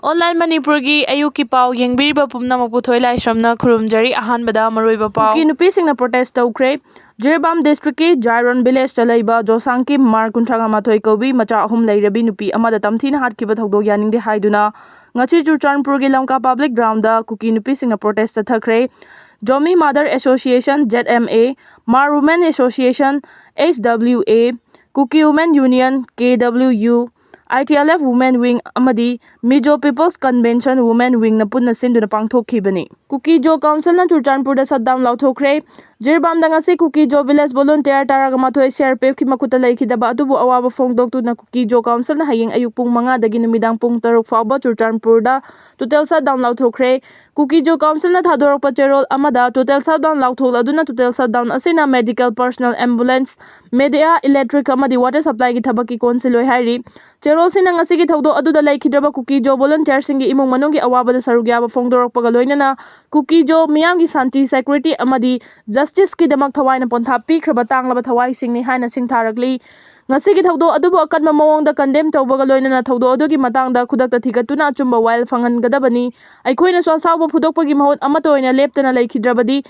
Online Manipuri ayuki pau yengbiriba pumnamok puthoi laisramna khurumjari ahanbada maroiba pau Kuki Nupi singna protest tawkre Jiribam district ki Jairon village ta leiba Josangki Mar kunthraga mathoi kobi macha ahum leirabi nupi amada tamthina hatkiba thogdok yaningde haiduna ngachi Churchanpur gi lamka public ground da Kuki Nupi singna protest ta thakre Jomi Mother Association ZMA Mar Women Association HWA Kuki Women Union KWU ITLF Women Wing amadi Mizo People's Convention Women Wing na punna sinduna pangthokkhibani Kuki Jo Council na Churchanpur da shutdown lauthokre Jirbam da ngasi Kuki Jo Village volunteer taraga mathoi CRPF ki makuta laikhidaba adubu awaba phongdoktuna Kuki Jo Council na hayeng ayuk pung 5 dagi numidang pung 6 fauba Churchanpur da total shutdown lauthokre Kuki Jo Council na thadorakpa cherol amada total shutdown lauthol aduna total shutdown asina medical personnel ambulance media electric amadi water supply gi thabaki konsiloi hairi cherol sina ngasi gi thawdo aduda laikhidraba Kuki Jo volunteer singi imung manungi awabada sarugyaba phongdorakpaga loinana Kuki Jo miyam gi santi security amadi justice ki damak thawai na pontha pikraba tanglaba thawai singni haina singtharakli ngasi gi thawdo adubu akanma mawongda condemn tawbaga loinana thawdo adugi matangda khudakta thigatuna achumba while fangangadabani aikoina sawsawa phudokpagi mahot amatoina leptana laikhidrabadi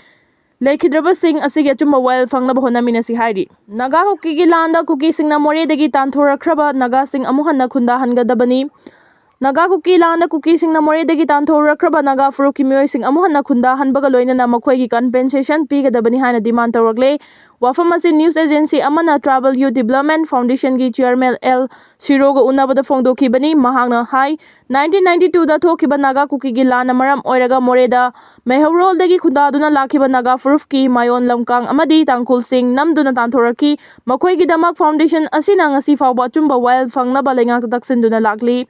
Laikhidraba Singh asigi achumba while fangnaba honaminasi hairi Naga Kuki gi landa Kuki singna more dagi tanthorakraba Naga Singh amuhanna khunda hangadabani Naga Kuki landa Kuki singna more dagi tanthorakraba Naga Furuki mioi sing amuhanna khunda hanbaga loinana makhoi gi compensation pigadabani haina demand tawrakle wafam asi news agency amana Travel Youth Development Foundation gi chairman L Shiroga unabada phongdokhibani mahangna hai 1992 da thokiba Naga Kuki gi lana maram oiraga moreda mehaurol dagi khundaduna lakhiba Naga Furuf ki mayon lamkang amadi tangkhul sing namduna tanthorakhi makhoi gi damak foundation asina ngasi fawba chumba wild fangnaba lengak taksinduna lakli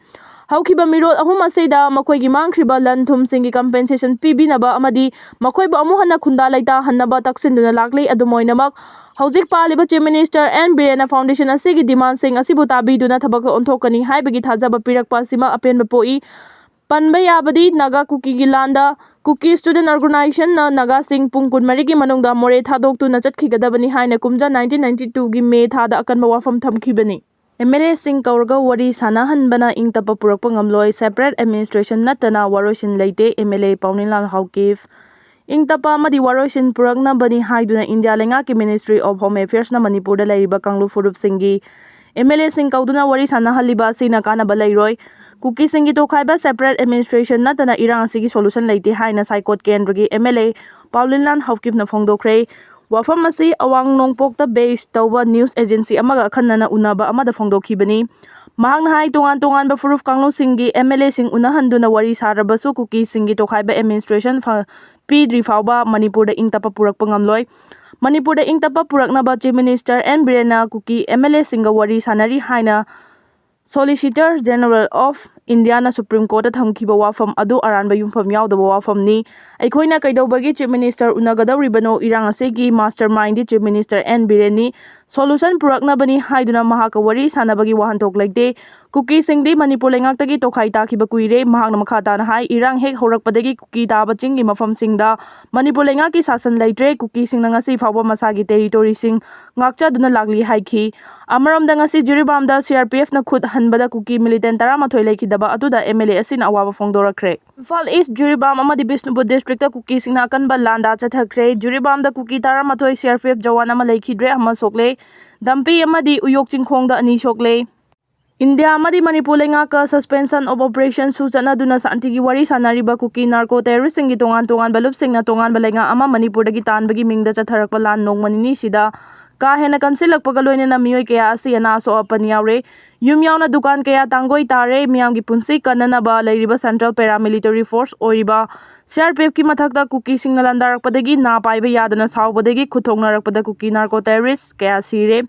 Haukiba mirol ahum aseda makhoi gi mangkhriba lan thum singi compensation pibinaba amadi makhoi ba amuhanna khunda laita hannaba taksinduna lakli adumoinamak Hauzik paliba Chief Minister and Birena Foundation asigi demand sing asibu tabiduna thabak onthokani haibagi thajaba pirakpa sima apenba poi Panba yabadi Naga Kuki gi landa Kuki Student Organization na Naga Singh pung 12 gi manungda more thadoktu na chatkhigadabani haina kumja 1992 gi May thada akanba wafam thamkhibani MLA Singh Kaurga wari sanahanbana ingtapa purakpa ngamloi separate administration natana waroisin leite MLA Pauninlan Haukif ingtapa amadi waroisin purakna bani haiduna India lenga ki Ministry of Home Affairs na Manipur da leiriba kanglu furup singi MLA Singh Kauduna wari sanahaliba sina kanaba leiroi Kuki singi to khaiba separate administration natana irang asigi solution leite haina Sai Court Kendra gi MLA Paulinlan Haukif na phongdokre Wafam asi awang nongpokta based tawba news agency amaga KANNA unaba amada phongdokhibani mahangna hai tongan ba furuf kanglo singi MLA sing unahanduna wari sarabasu Kuki singi tokhaiba administration pidri fawba Manipur da ingtapa purakpa ngamloi Manipur da ingtapa purakna ba Chief Minister and Birena Kuki MLA singa wari sanari haina Solicitor General of India na Supreme Court thamkiba wafam adu aranba yumfam yaudaba wafam ni aikoina kaidawbagi Chief Minister unagadawribano irang asegi mastermind di Chief Minister N Bireni solution purakna bani haiduna mahaka wari sanabagi wahantok laite Kuki singdi Manipur lengaktagi tokhai takiba kuire mahakna makhata na hai irang hek horakpadagi Kuki taba chingi mafam singda Manipur lengaki sasan laitre Kuki sing ngasi fawba masagi territory sing ngakcha duna lagli haiki amaramda ngasi Jiribamda CRPF na khud hanbada Kuki militant taramathoi laikhidaba aduda MLA asin awaba phongdorakre Imphal East Jiribam amadi Bishnupur district ta Kuki singna kanba landa chathakre Jiribam da Kuki taramathoi CRPF jawan ama laikhidre ama sokle dampi amadi uyok chingkhongda ani sokle India amadi Manipur lengaka suspension of operation su chanaduna santigi wari sanariba Kuki narco terrorist singi tongan balup singna tongan balenga ama Manipur dagi tanbagi mingda chatharakpa lan nongmanini sida ka hena kansilakpaga loinana mioi kaya asi ana so apani yaure yum yauna dukan kaya tangoi tare miyamgi punsi kananaba leiriba Central Paramilitary Force oiriba CRPF ki mathakta Kuki singna landarakpadagi na paiba yadana sawbadagi khuthongnarakpada Kuki narco terrorist kaya sire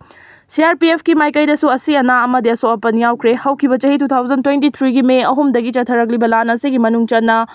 CRPF ki maikaida su asi ana amadi so apani yaukre haukiba chahi 2023 gi May 3 dagi chatharakli balana sigi manung chana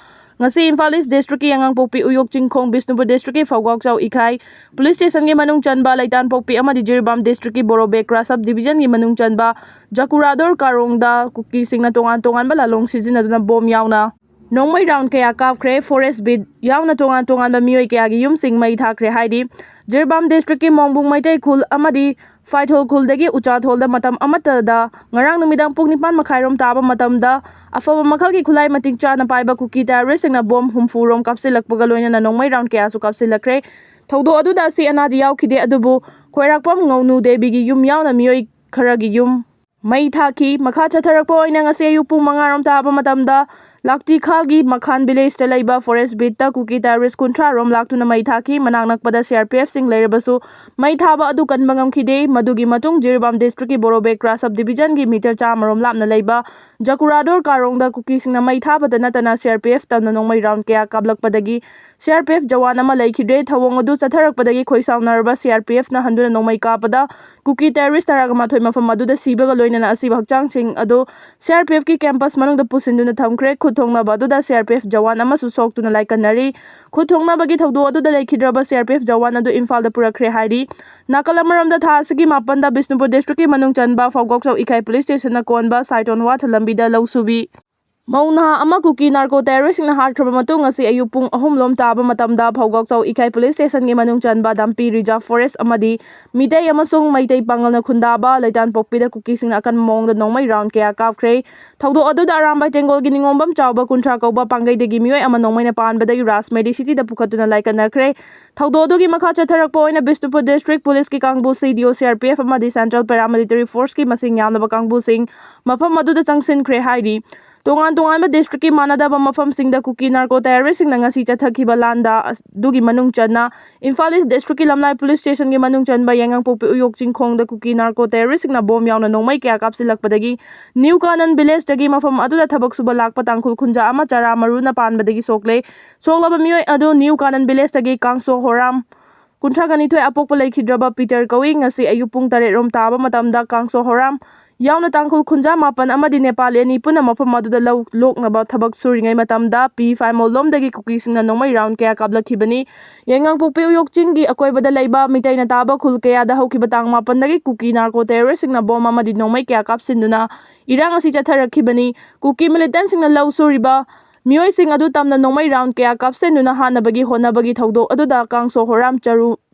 ngasi Imphal East District ki yangang pokpi uyok chingkhong Bishnupur District ki Fawgak Chau Ikhai Police Station gi manung chanba Laitan pokpi amadi Jiribam District ki Borobekra Sub Division gi manung chanba Jakurador Karongda Kuki singna tongan ba lalong sizinaduna bom yauna Nongmai round kaya kapkre forest bid yauna tongan ba mioi kaya gi yumsing mai thakre haidi Jirbam district ki Mongbung Maitai khul amadi Faithol khul dagi Uchathol da matam amata da ngarang numidang pung nipan makhairom taba matam da afaba makhal ki khulai mating chana paiba Kuki terrorist na bom humfurom kapsilakpaga loina nongmai round kaya su kapsilakre thaudo adu da si anadi yaukide adubu khoirakpam ngonu debi gi yum yauna mioi kharagi yum Mai thaki makha chatharakpa oina ngasi ayuk pung 5 taba matamda lakti khalgi makhan village ta laiba forest bit ta Kuki terrorist kunthra rom laktuna mai thaki manang nakpada CRPF sing leirabasu mai thaba adu kan bangam khide madugi matung Jirbam district ki Borobekra subdivision gi meter chamarom lapna laiba Jakurador karong da Kuki sing na mai thaba da natana CRPF ta nong mai round kaya kablakpadagi CRPF jawan ama laikhide thawong adu chatharakpadagi khoisawnarba CRPF na handuna nong mai kapada Kuki terrorist taragama thoi mafam adu da sibaga na asi bakchang sing ado CRPF ki campus manung da pusinduna thamkre khutongna badu da CRPF jawan ama su sok tuna laikanari khutongna bagi thaudo adu da laikhidraba CRPF jawan adu Imphal da purakre hairi nakalamaram da tha asigi mapan da Bishnupur district ki manung chanba Phawgok Chau Ikai police station na konba saiton wa thalambi da lausubi Mauna ama Kuki narco terrorist na harkraba matung asi ayuk pung 3 lom taba matamda Phawgok Chau Ikai police station gi manung chanba dampi reserve forest amadi midai amasung maitai pangal na khundaba laitan pokpida Kuki sing akan mong da nongmai round kaya kapkre thaudo adu da aramba tengol gi ningombam chawba kunthra kauba pangai degi mioi ama nongmai na panba dagi Rasmedi city da pukhatuna laikanakre thaudo adu gi makha chatharakpa oina Bishnupur district police ki kangbu CDO CRPF amadi central paramilitary force ki masing yamnaba kangbu sing mafam adu da changsin kre hairi tongan ba district ki manadaba mafam sing da Kuki narco terrorist sing ngasi chathakhiba landa dugi manung channa Imphal East district ki Lamlai police station gi manung chanba yangang popi uyok chingkhong da Kuki narco terrorist sing na bom yauna nongmai kya kapsilakpadagi new kanan village dagi mafam adu da thabak suba lakpa tangkhul khunja ama chara maru na panbadagi soklaba mioi adu new kanan village dagi kangso horam kunthra gani thoi apokpa laikhidraba Peter Kawi ngasi ayuk pung 8 rom taba matamda kangso horam yauna tangkhul khunja mapan amadi Nepal ani puna mafam aduda lokngaba thabak suringai matamda P5 molom dagi Kuki singna nongmai round kaya kablakhibani yengang pokpe uyok chin gi akoibada laiba mitai na taba khul kaya da haukiba tang mapan dagi Kuki narco terrorist singna bom amadi nongmai kaya kapsinduna irang asi chatharakhibani Kuki militant singna law suriba mioi sing adu tamna nongmai round kaya kapsinduna hanabagi honabagi thaudo aduda kangso horam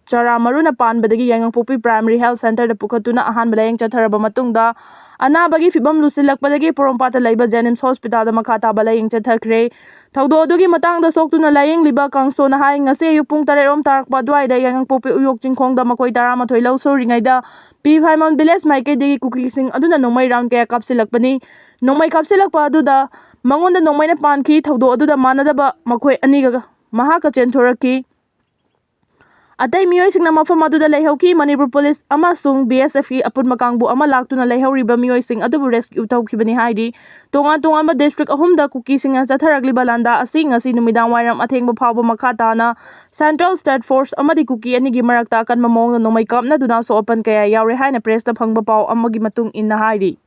chara maruna panbadagi yangang popi primary health center da pukhatuna ahan balayang chatharaba matungda anabagi fibam lusilakpadagi porompata laiba Jenims hospital da makhata balayang chathakre thaudo adugi matang da soktuna layang liba kangso na hai ngase ayuk pung 8 rom tarakpa dwai da yangang popi uyok chingkhong da makoi 13 lau soringai da P5 village maike degi Kuki sing aduna nongmai round kaya kapsilakpani nongmai kapsilakpa aduda mangonda nongmai na pankhi thaudo aduda manadaba makoi aniga mahaka chenthoraki Atai mioi sing na mafam aduda leihauki Manipur police amasung BSF ki apun makangbu ama laktuna leihauriba mioi sing adubu rescue tawkhibani haidi tongan ba district ahumda Kuki sing chatharagli balanda asi ngasi numidang wairam athengba phawba makhata na Central State Force amadi Kuki anigi marakta kan mamong na nongmai kapna duna so open kaya yaure haina press ta phangba paw amagi matung inna haidi